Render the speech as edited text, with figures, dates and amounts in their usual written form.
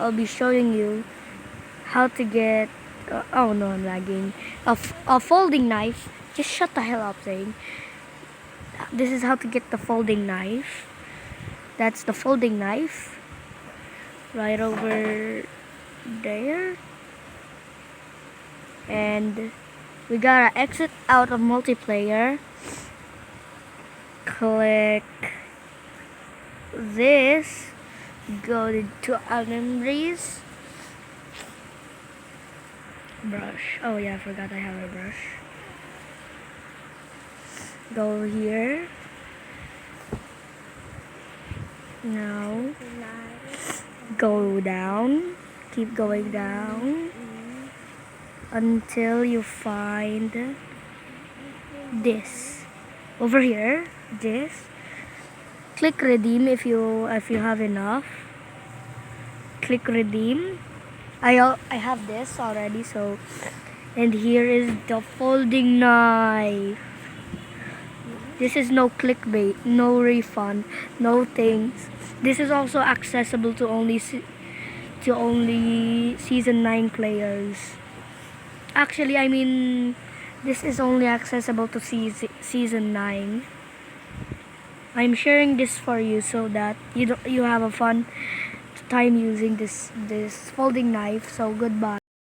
I'll be showing you how to get oh no, I'm lagging. A folding knife. Just shut the hell up, Zane. This is how to get the folding knife. That's the folding knife right over there. And we gotta exit out of multiplayer. Click this. Go to memories. Brush. Oh yeah, I forgot I have a brush. Go here. Now go down. Keep going down until you find this. Over here, this. Click redeem if you have enough. Click redeem. I have this already, so and here is the folding knife. This is no clickbait, no refund, no things. This is also accessible to only season 9 players. Actually, I mean, this is only accessible to season 9. I'm sharing this for you so that you have a fun time using this folding knife. So goodbye.